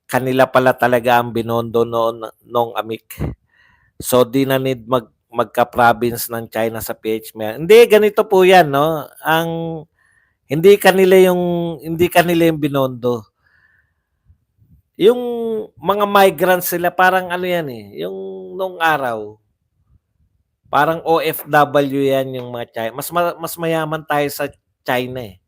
Kanila pala talaga ang binondo noon nung AMIC. So, 'di na need magka-province ng China sa PH. Hindi, ganito po 'yan, 'no? Hindi kanila yung binondo. Yung mga migrants sila parang ano 'yan, eh, yung nung araw, parang OFW 'yan yung mga China. Mas mayaman tayo sa China, eh.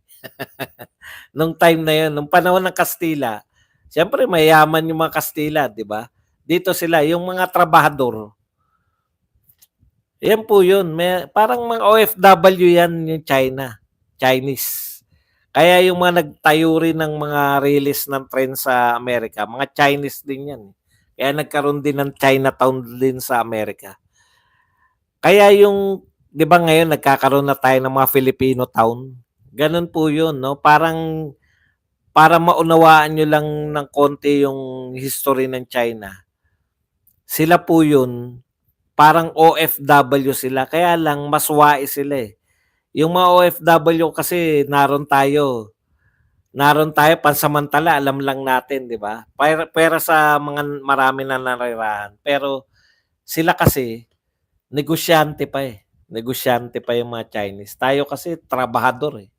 Nung time na 'yun, nung panahon ng Kastila, siyempre mayaman yung mga Kastila, 'di ba? Dito sila, yung mga trabahador, yan po yun. Parang mga OFW yan yung Chinese. Kaya yung mga nagtayo rin ng mga release ng tren sa Amerika, mga Chinese din yan. Kaya nagkaroon din ng Chinatown din sa Amerika. Kaya yung, di ba ngayon nagkakaroon na tayo ng mga Filipino town? Ganun po yun, no? Parang para maunawaan nyo lang ng konti yung history ng China. Sila po yun, parang OFW sila, kaya lang mas wais sila, eh. Yung mga OFW kasi naroon tayo pansamantala, alam lang natin, 'di ba? Pera sa mga marami na nariraan. Pero sila kasi negosyante pa, eh. Negosyante pa yung mga Chinese. Tayo kasi trabahador, eh.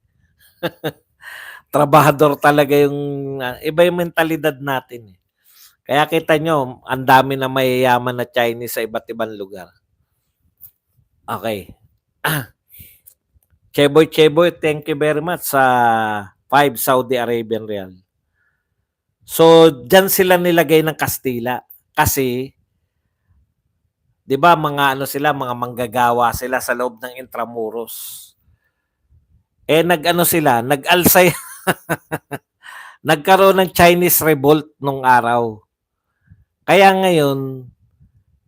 Trabahador talaga yung iba yung mentalidad natin, eh. Kaya kita nyo, ang dami na mayayaman na Chinese sa iba't ibang lugar. Okay. Cheboy, thank you very much sa 5 Saudi Arabian Real. So, dyan sila nilagay ng Kastila. Kasi, di ba, mga mga manggagawa sila sa loob ng Intramuros. Nag-alsay, nagkaroon ng Chinese revolt nung araw. Kaya ngayon,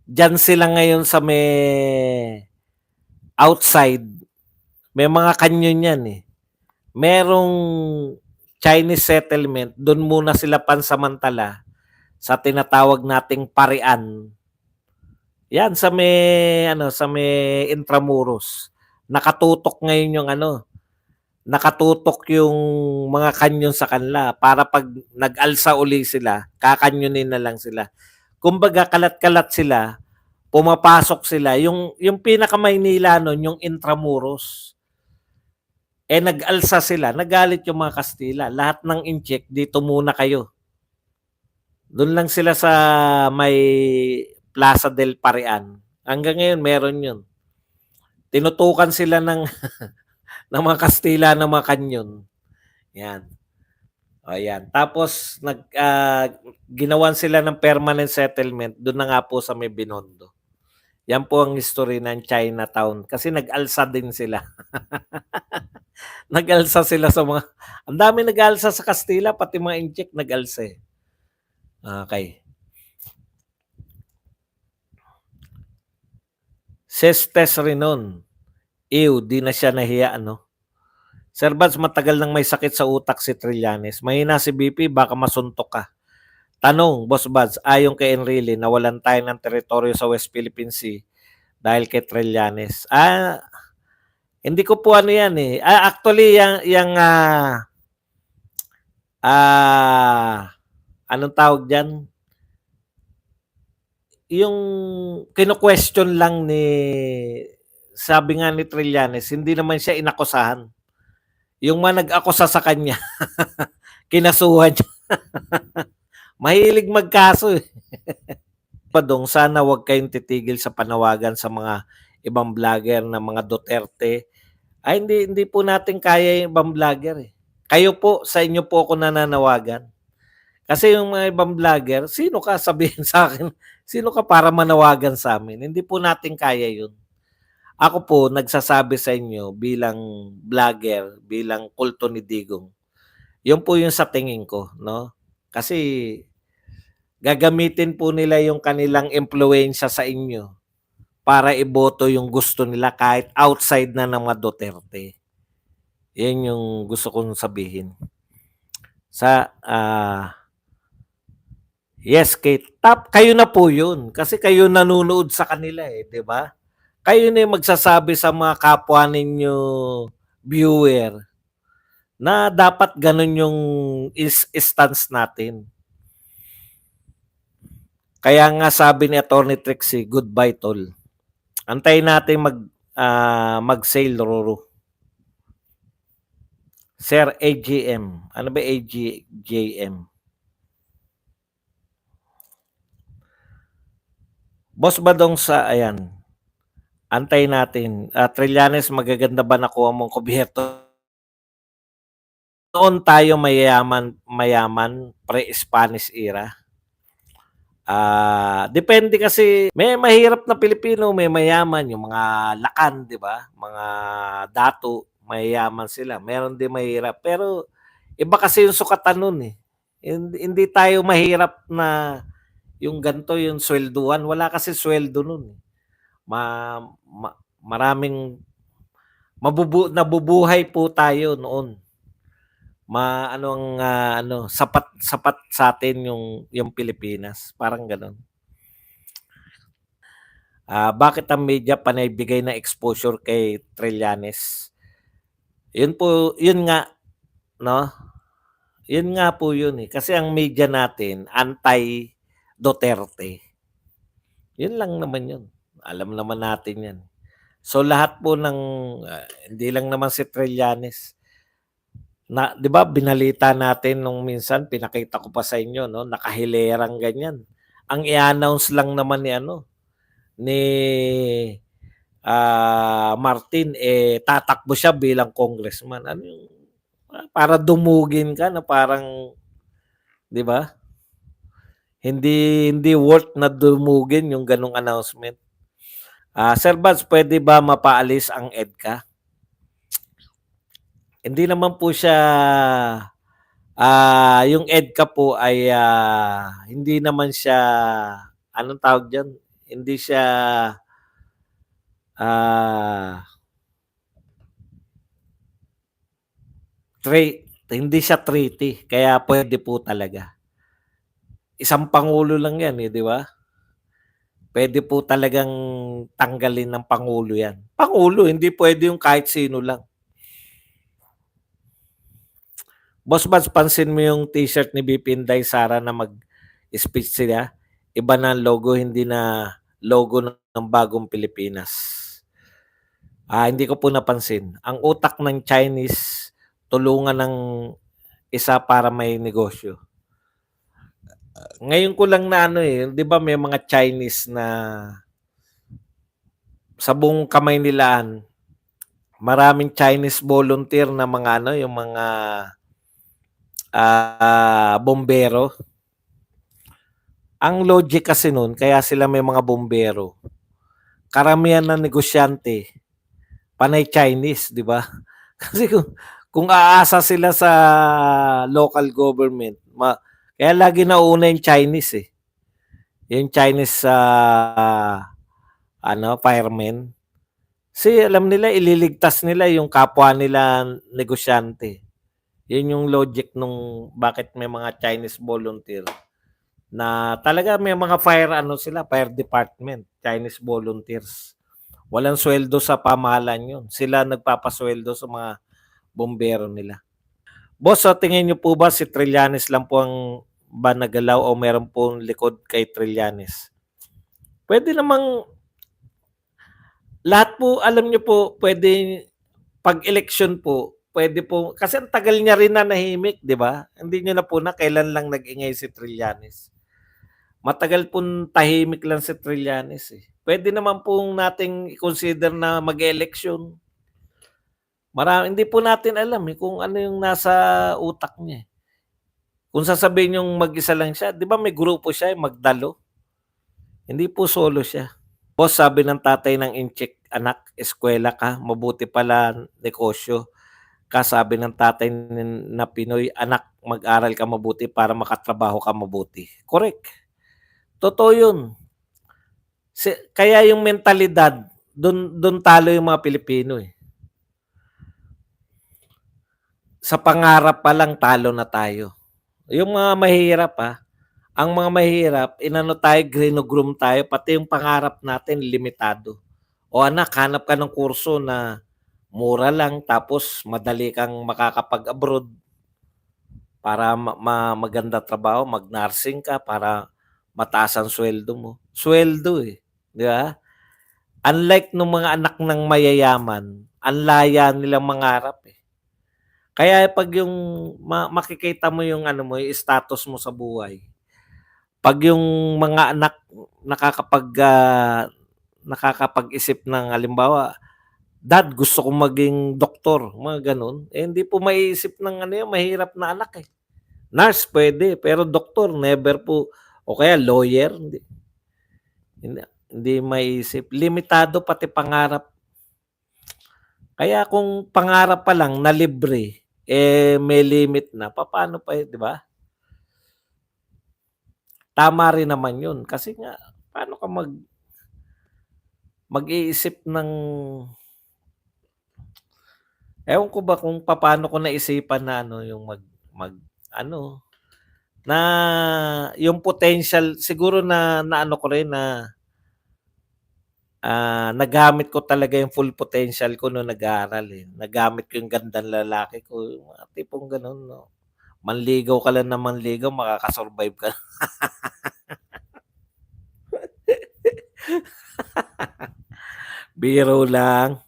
dyan sila ngayon sa outside, may mga kanyon yan, eh. Merong Chinese settlement, doon muna sila pansamantala sa tinatawag nating Parian. Yan sa may Intramuros. Nakatutok ngayon yung nakatutok yung mga kanyon sa kanila para pag nag-alsa uli sila, kakanyonin na lang sila. Kumbaga kalat-kalat sila, pumapasok sila. Yung pinaka-Maynila nun, yung Intramuros. Nag-alsa sila, nagalit yung mga Kastila. Lahat ng incheck, dito muna kayo. Doon lang sila sa may Plaza del Parian. Hanggang ngayon, meron yun. Tinutukan sila ng, ng mga Kastila ng mga kanyon. Yan. O yan. Tapos, ginawan sila ng permanent settlement. Doon na nga po sa may Binondo. Yan po ang history ng Chinatown. Kasi nag-alsa din sila. Nag-alsa sila sa mga... Ang dami nag-alsa sa Kastila, pati mga incheck nag-alsa, eh. Okay. Sestes Renon. Ew, di na siya nahiya, ano? Sir Bads, matagal nang may sakit sa utak si Trillanes. Mahina si BP, baka masuntok ka. Tanong, Boss Bads, ayon kay Enrile, nawalan tayo ng teritoryo sa West Philippine Sea dahil kay Trillanes. Hindi ko po ano yan, eh. Actually, anong tawag dyan? Yung kino-question lang sabi nga ni Trillanes, hindi naman siya inakusahan. Yung mga nag-akusa sa kanya, kinasuhan niya. Mahilig magkaso, eh. Padong, sana wag kayong titigil sa panawagan sa mga ibang vlogger na mga Duterte. Hindi po natin kaya yung ibang vlogger, eh. Kayo po, sa inyo po ako nananawagan. Kasi yung mga ibang vlogger, sino ka sabihin sa akin? Sino ka para manawagan sa amin? Hindi po natin kaya yun. Ako po, nagsasabi sa inyo bilang vlogger, bilang kulto ni Digong. Yun po yung sa tingin ko, no? Kasi gagamitin po nila yung kanilang impluwensya sa inyo para iboto yung gusto nila kahit outside na ng mga Duterte. Yan yung gusto kong sabihin. Yes, kayo na po yun. Kasi kayo nanonood sa kanila, eh, di ba? Kayo na yung magsasabi sa mga kapwa ninyo viewer na dapat ganun yung stance natin. Kaya nga sabi ni Attorney Trixie, goodbye tol. Antayin natin mag-sale Roro. Sir AGM. Ano ba AGM? Boss Badong sa ayan. Antayin natin. Trillanes, magaganda ba nakuha mong kubyerto? Noon tayo mayaman pre-Spanish era. Depende kasi may mahirap na Pilipino, may mayaman yung mga lakan, 'di ba? Mga dato, mayayaman sila. Meron din mahirap, pero iba kasi yung sukatan nun eh. Hindi tayo mahirap na yung ganto yung swelduhan. Wala kasi sweldo nun. Eh. Maraming nabubuhay po tayo noon. Ano ang sapat sa atin yung Pilipinas, parang ganoon. Bakit ang media panay bigay ng exposure kay Trillanes? Yun nga, no? Yun nga po yun eh. Kasi ang media natin, anti-Duterte. Yun lang naman yun. Alam naman natin yan. So lahat po ng, hindi lang naman si Trillanes. 'Di ba binalita natin nung minsan, pinakita ko pa sa inyo, no? Nakahilerang ganyan. Ang i-announce lang naman ni Martin, tatakbo siya bilang congressman. Ano yung, para dumugin ka na parang, 'di ba? Hindi worth na dumugin yung ganong announcement. Sir Bads, pwede ba mapaalis ang EDCA? Hindi naman po siya, yung EDCA po ay hindi naman siya, anong tawag diyan? Hindi siya hindi siya treaty, kaya pwede po talaga. Isang pangulo lang 'yan, di ba? Pwede po talagang tanggalin ng pangulo 'yan. Pangulo, hindi pwede yung kahit sino lang. Boss Bats, pansin mo yung t-shirt ni BP Inday Sara na mag-speech sila? Iba na ang logo, hindi na logo ng bagong Pilipinas. Hindi ko po napansin. Ang utak ng Chinese, tulungan ng isa para may negosyo. Ngayon ko lang na 'di ba may mga Chinese na sa buong kamay nilaan, maraming Chinese volunteer na mga yung mga bombero. Ang logic kasi nun, kaya sila may mga bombero. Karamihan ng negosyante, panay Chinese, di ba? Kasi kung aasa sila sa local government, kaya lagi nauna yung Chinese eh. Yung Chinese firemen. Kasi alam nila, ililigtas nila yung kapwa nila negosyante. Yun yung logic nung bakit may mga Chinese volunteer na talaga may mga fire department, Chinese volunteers. Walang sweldo sa pamahalan yun. Sila nagpapasweldo sa mga bombero nila. Boss, so tingin niyo po ba si Trillanes lang po ang ba nagalaw o meron pong likod kay Trillanes? Pwede namang lahat po, alam niyo po, pwede pag election po, pwede po, kasi ang tagal niya rin na nahimik, di ba? Hindi niyo na po na kailan lang nag-ingay si Trillanes. Matagal pong tahimik lang si Trillanes eh. Pwede naman pong nating i-consider na mag-election. Hindi po natin alam kung ano yung nasa utak niya. Kung sasabihin yung mag-isa lang siya, di ba may grupo siya, magdalo? Hindi po solo siya. Boss, sabi ng tatay ng incheck, anak, eskwela ka, mabuti pala negosyo. Sabi ng tatay na Pinoy, anak, mag-aral ka mabuti para makatrabaho ka mabuti. Correct. Totoo yun. Kaya yung mentalidad, doon talo yung mga Pilipino eh. Sa pangarap pa lang talo na tayo. Yung mga mahirap ang mga mahirap, grinogroom tayo, pati yung pangarap natin limitado. O anak, hanap ka ng kurso na mura lang tapos madali kang makakapag-abroad para maganda trabaho, mag-nursing ka para mataas ang sweldo mo. Sweldo, eh, 'di ba? Unlike nung mga anak ng mayayaman, ang laya nilang mangarap, eh. Kaya 'pag yung makikita mo yung ano mo, yung status mo sa buhay, 'pag yung mga anak nakakapag-isip ng halimbawa, "Dad, gusto kong maging doktor," mga gano'n. Eh, hindi po maiisip ng ano 'yan, mahirap na anak, eh. Nurse puwede, pero doktor never po o kaya lawyer, hindi hindi maiisip. Limitado pati pangarap. Kaya kung pangarap pa lang na libre, eh, may limit na, papaano pa, 'di ba? Tama rin naman 'yun kasi nga paano ka mag-iisip ng ewan ko ba kung papaano ko naisipan na ano, yung ano, na yung potential siguro na naano ko rin na, nagamit ko talaga yung full potential ko nung nag-aaral, eh. Nagamit ko yung gandang lalaki ko, yung mga tipong gano'n 'no. Manligaw ka lang ng manligaw makaka-survive ka. Biro lang.